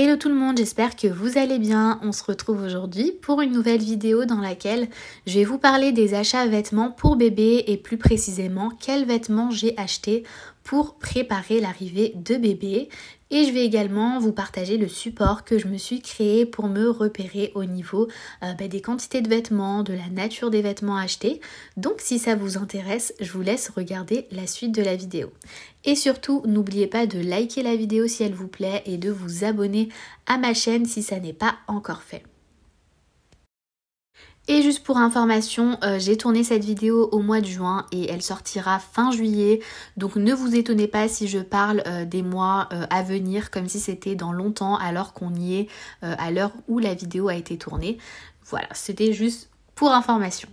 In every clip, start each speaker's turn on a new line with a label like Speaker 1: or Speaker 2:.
Speaker 1: Hello tout le monde, j'espère que vous allez bien. On se retrouve aujourd'hui pour une nouvelle vidéo dans laquelle je vais vous parler des achats vêtements pour bébé et plus précisément quels vêtements j'ai achetés pour préparer l'arrivée de bébé. Et je vais également vous partager le support que je me suis créé pour me repérer au niveau des quantités de vêtements, de la nature des vêtements achetés. Donc si ça vous intéresse, je vous laisse regarder la suite de la vidéo. Et surtout, n'oubliez pas de liker la vidéo si elle vous plaît et de vous abonner à ma chaîne si ça n'est pas encore fait. Et juste pour information, j'ai tourné cette vidéo au mois de juin et elle sortira fin juillet. Donc ne vous étonnez pas si je parle des mois à venir comme si c'était dans longtemps alors qu'on y est à l'heure où la vidéo a été tournée. Voilà, c'était juste pour information.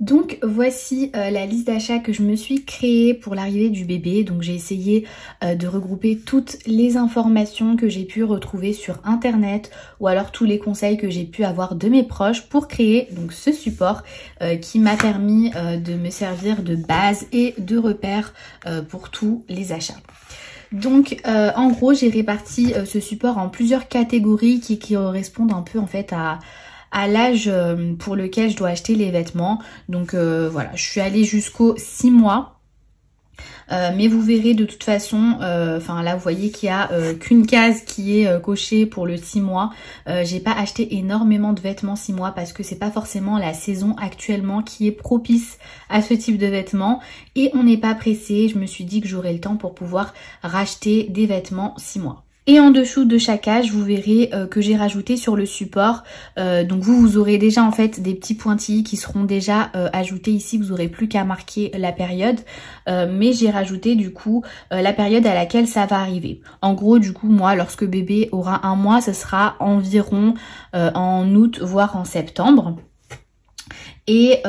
Speaker 1: Donc voici la liste d'achats que je me suis créée pour l'arrivée du bébé. Donc j'ai essayé de regrouper toutes les informations que j'ai pu retrouver sur internet ou alors tous les conseils que j'ai pu avoir de mes proches pour créer donc ce support qui m'a permis de me servir de base et de repère pour tous les achats. Donc en gros j'ai réparti ce support en plusieurs catégories qui correspondent un peu en fait à l'âge pour lequel je dois acheter les vêtements. Donc voilà, je suis allée jusqu'aux 6 mois. Mais vous verrez de toute façon, là vous voyez qu'il y a qu'une case qui est cochée pour le 6 mois. J'ai pas acheté énormément de vêtements 6 mois parce que c'est pas forcément la saison actuellement qui est propice à ce type de vêtements. Et on n'est pas pressé, je me suis dit que j'aurais le temps pour pouvoir racheter des vêtements 6 mois. Et en dessous de chaque âge, vous verrez que j'ai rajouté sur le support. Donc vous aurez déjà en fait des petits pointillés qui seront déjà ajoutés ici. Vous n'aurez plus qu'à marquer la période. Mais j'ai rajouté du coup la période à laquelle ça va arriver. En gros du coup moi lorsque bébé aura 1 mois, ce sera environ en août voire en septembre. Et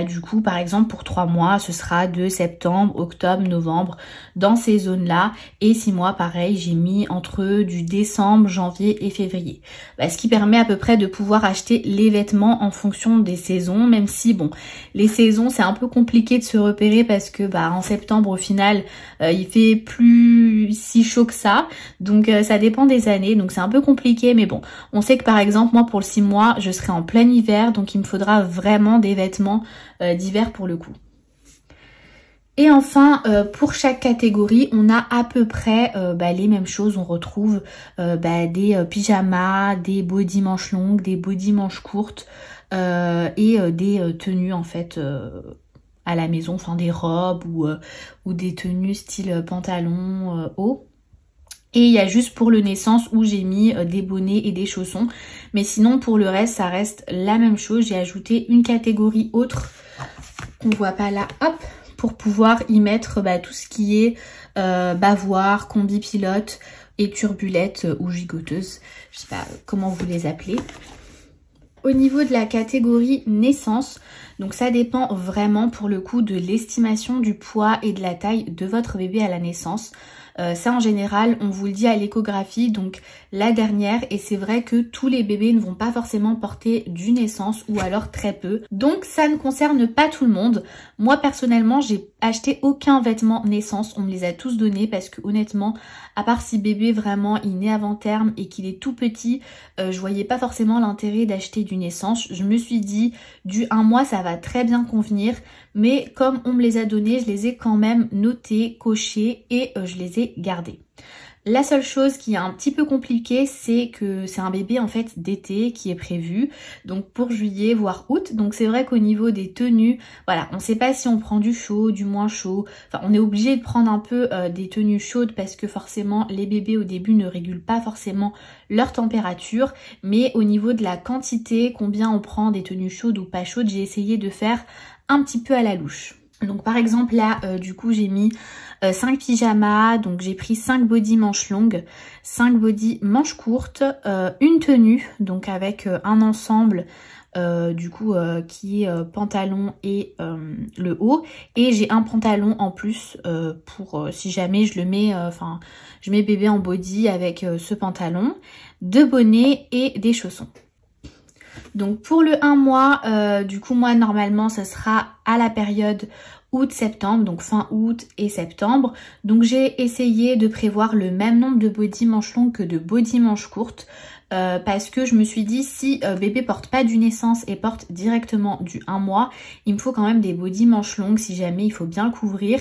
Speaker 1: du coup par exemple pour 3 mois ce sera de septembre, octobre, novembre dans ces zones là. Et 6 mois pareil j'ai mis entre du décembre, janvier et février. Ce qui permet à peu près de pouvoir acheter les vêtements en fonction des saisons. Même si bon les saisons c'est un peu compliqué de se repérer parce que en septembre au final il fait plus si chaud que ça. Donc ça dépend des années donc c'est un peu compliqué. Mais bon on sait que par exemple moi pour le 6 mois je serai en plein hiver. Donc il me faudra vraiment des vêtements d'hiver pour le coup. Et enfin pour chaque catégorie on a à peu près les mêmes choses. On retrouve des pyjamas, des bodys manches longues, des bodys manches courtes et des tenues en fait à la maison, enfin des robes ou des tenues style pantalon haut. Et il y a juste pour le naissance où j'ai mis des bonnets et des chaussons. Mais sinon pour le reste ça reste la même chose. J'ai ajouté une catégorie autre qu'on voit pas là, hop, pour pouvoir y mettre tout ce qui est bavoir, combi pilote et turbulette ou gigoteuse. Je sais pas comment vous les appelez. Au niveau de la catégorie naissance, donc ça dépend vraiment pour le coup de l'estimation du poids et de la taille de votre bébé à la naissance. Ça en général on vous le dit à l'échographie, donc la dernière, et c'est vrai que tous les bébés ne vont pas forcément porter du naissance ou alors très peu. Donc ça ne concerne pas tout le monde. Moi personnellement j'ai acheté aucun vêtement naissance, on me les a tous donnés parce que honnêtement à part si bébé vraiment il naît avant terme et qu'il est tout petit, je voyais pas forcément l'intérêt d'acheter du naissance. Je me suis dit du 1 mois ça va très bien convenir, mais comme on me les a donnés, je les ai quand même notés, cochés et je les ai gardés. La seule chose qui est un petit peu compliquée, c'est que c'est un bébé en fait d'été qui est prévu, donc pour juillet voire août. Donc c'est vrai qu'au niveau des tenues, voilà, on ne sait pas si on prend du chaud, du moins chaud. Enfin on est obligé de prendre un peu des tenues chaudes parce que forcément les bébés au début ne régulent pas forcément leur température. Mais au niveau de la quantité, combien on prend des tenues chaudes ou pas chaudes, j'ai essayé de faire un petit peu à la louche. Donc par exemple là du coup j'ai mis 5 pyjamas, donc j'ai pris 5 bodys manches longues, 5 bodys manches courtes, une tenue donc avec un ensemble qui est pantalon et le haut, et j'ai un pantalon en plus pour si jamais je le mets, je mets bébé en body avec ce pantalon, 2 bonnets et des chaussons. Donc pour le 1 mois, du coup moi normalement ça sera à la période août, septembre, donc fin août et septembre. Donc j'ai essayé de prévoir le même nombre de body manches longues que de body manches courtes. Parce que je me suis dit, si bébé porte pas du naissance et porte directement du 1 mois, il me faut quand même des body manches longues si jamais il faut bien le couvrir.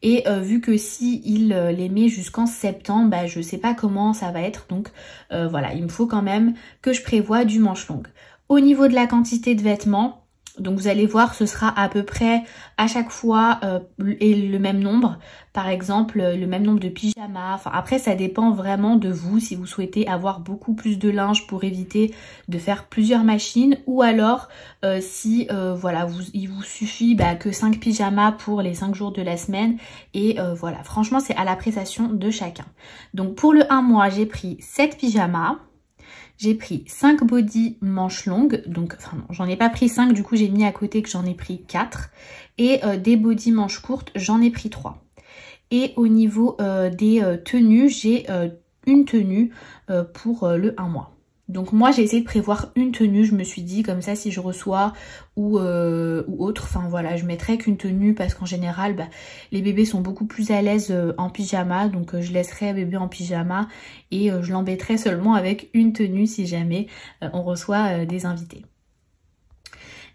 Speaker 1: Et vu que si il les met jusqu'en septembre, bah, je sais pas comment ça va être. Donc voilà, il me faut quand même que je prévoie du manche longue. Au niveau de la quantité de vêtements, donc vous allez voir, ce sera à peu près à chaque fois et le même nombre. Par exemple, le même nombre de pyjamas. Enfin, après, ça dépend vraiment de vous. Si vous souhaitez avoir beaucoup plus de linge pour éviter de faire plusieurs machines. Ou alors, si voilà, il vous suffit que 5 pyjamas pour les 5 jours de la semaine. Et voilà, franchement, c'est à l'appréciation de chacun. Donc pour le 1 mois, j'ai pris 7 pyjamas. J'ai pris 5 body manches longues, donc enfin non, j'en ai pas pris 5, du coup j'ai mis à côté que j'en ai pris 4. Et des body manches courtes, j'en ai pris 3. Et au niveau des tenues, j'ai une tenue pour le 1 mois. Donc moi j'ai essayé de prévoir une tenue, je me suis dit comme ça si je reçois ou autre, enfin voilà, je mettrai qu'une tenue parce qu'en général les bébés sont beaucoup plus à l'aise en pyjama, donc je laisserai bébé en pyjama et je l'embêterai seulement avec une tenue si jamais on reçoit des invités.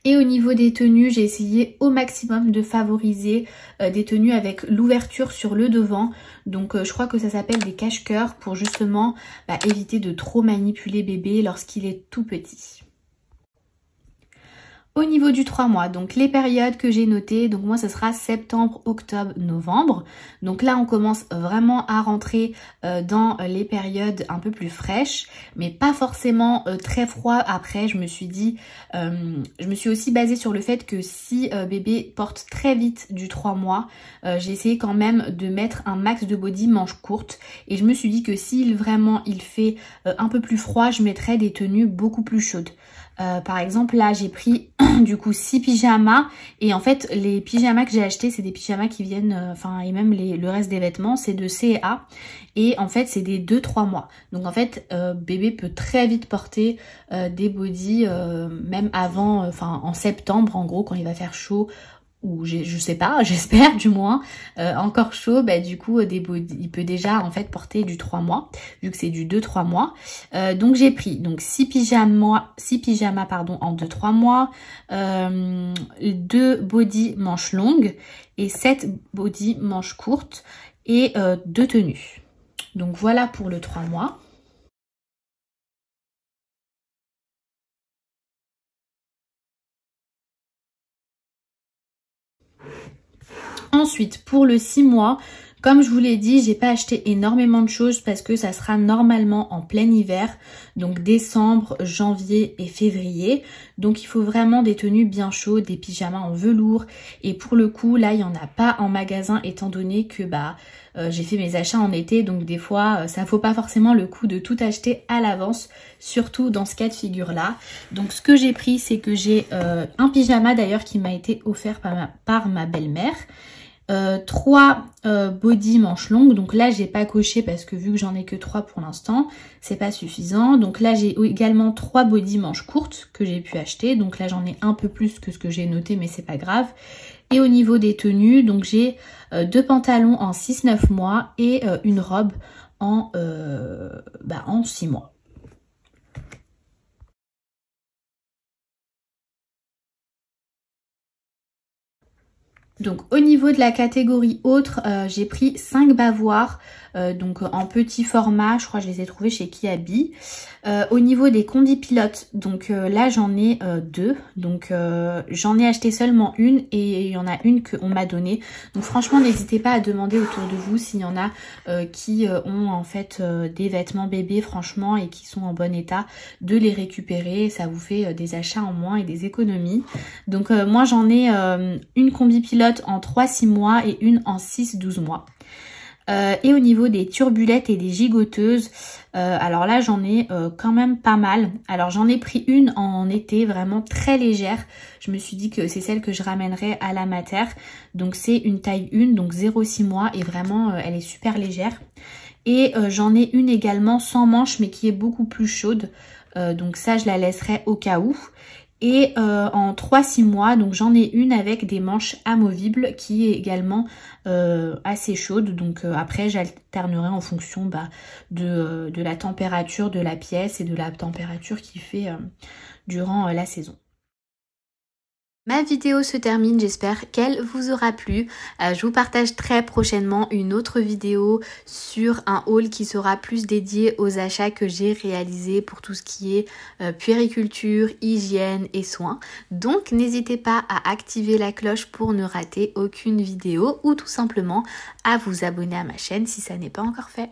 Speaker 1: Et au niveau des tenues, j'ai essayé au maximum de favoriser des tenues avec l'ouverture sur le devant. Donc je crois que ça s'appelle des cache-cœurs pour justement éviter de trop manipuler bébé lorsqu'il est tout petit. Au niveau du 3 mois, donc les périodes que j'ai notées, donc moi ce sera septembre, octobre, novembre. Donc là on commence vraiment à rentrer dans les périodes un peu plus fraîches, mais pas forcément très froid. Après je me suis dit, je me suis aussi basée sur le fait que si bébé porte très vite du 3 mois, j'ai essayé quand même de mettre un max de body manches courtes. Et je me suis dit que si vraiment il fait un peu plus froid, je mettrais des tenues beaucoup plus chaudes. Par exemple là j'ai pris du coup 6 pyjamas et en fait les pyjamas que j'ai achetés c'est des pyjamas qui viennent, et même le reste des vêtements c'est de C&A et en fait c'est des 2-3 mois. Donc en fait bébé peut très vite porter des bodys même avant, en septembre en gros quand il va faire chaud. Ou je sais pas, j'espère du moins, encore chaud, du coup des body, il peut déjà en fait porter du 3 mois, vu que c'est du 2-3 mois. Donc j'ai pris donc 6 pyjamas en 2-3 mois, 2 body manches longues et 7 body manches courtes et 2 tenues. Donc voilà pour le 3 mois. Ensuite, pour le 6 mois, comme je vous l'ai dit, j'ai pas acheté énormément de choses parce que ça sera normalement en plein hiver, donc décembre, janvier et février. Donc il faut vraiment des tenues bien chaudes, des pyjamas en velours. Et pour le coup, là, il n'y en a pas en magasin étant donné que j'ai fait mes achats en été. Donc des fois, ça vaut pas forcément le coup de tout acheter à l'avance, surtout dans ce cas de figure-là. Donc ce que j'ai pris, c'est que j'ai un pyjama d'ailleurs qui m'a été offert par ma belle-mère. 3 body manches longues, donc là j'ai pas coché parce que vu que j'en ai que 3 pour l'instant c'est pas suffisant. Donc là j'ai également 3 body manches courtes que j'ai pu acheter, donc là j'en ai un peu plus que ce que j'ai noté mais c'est pas grave. Et au niveau des tenues, donc j'ai 2 pantalons en 6-9 mois et une robe en 6 mois. Donc au niveau de la catégorie autre, j'ai pris 5 bavoirs, donc en petit format, je crois que je les ai trouvés chez Kiabi. Au niveau des combis pilotes, donc là j'en ai 2, donc j'en ai acheté seulement une et il y en a une qu'on m'a donnée. Donc franchement n'hésitez pas à demander autour de vous s'il y en a qui ont en fait des vêtements bébés franchement et qui sont en bon état, de les récupérer, ça vous fait des achats en moins et des économies. Donc moi j'en ai une combi pilote en 3-6 mois et une en 6-12 mois. Et au niveau des turbulettes et des gigoteuses, alors là j'en ai quand même pas mal. Alors j'en ai pris une en été vraiment très légère. Je me suis dit que c'est celle que je ramènerais à la mater. Donc c'est une taille 1, donc 0,6 mois et vraiment elle est super légère. Et j'en ai une également sans manche mais qui est beaucoup plus chaude. Donc ça je la laisserai au cas où. Et en 3-6 mois, donc j'en ai une avec des manches amovibles qui est également assez chaude. Donc après j'alternerai en fonction de la température de la pièce et de la température qu'il fait durant la saison. Ma vidéo se termine, j'espère qu'elle vous aura plu. Je vous partage très prochainement une autre vidéo sur un haul qui sera plus dédié aux achats que j'ai réalisés pour tout ce qui est puériculture, hygiène et soins. Donc n'hésitez pas à activer la cloche pour ne rater aucune vidéo ou tout simplement à vous abonner à ma chaîne si ça n'est pas encore fait.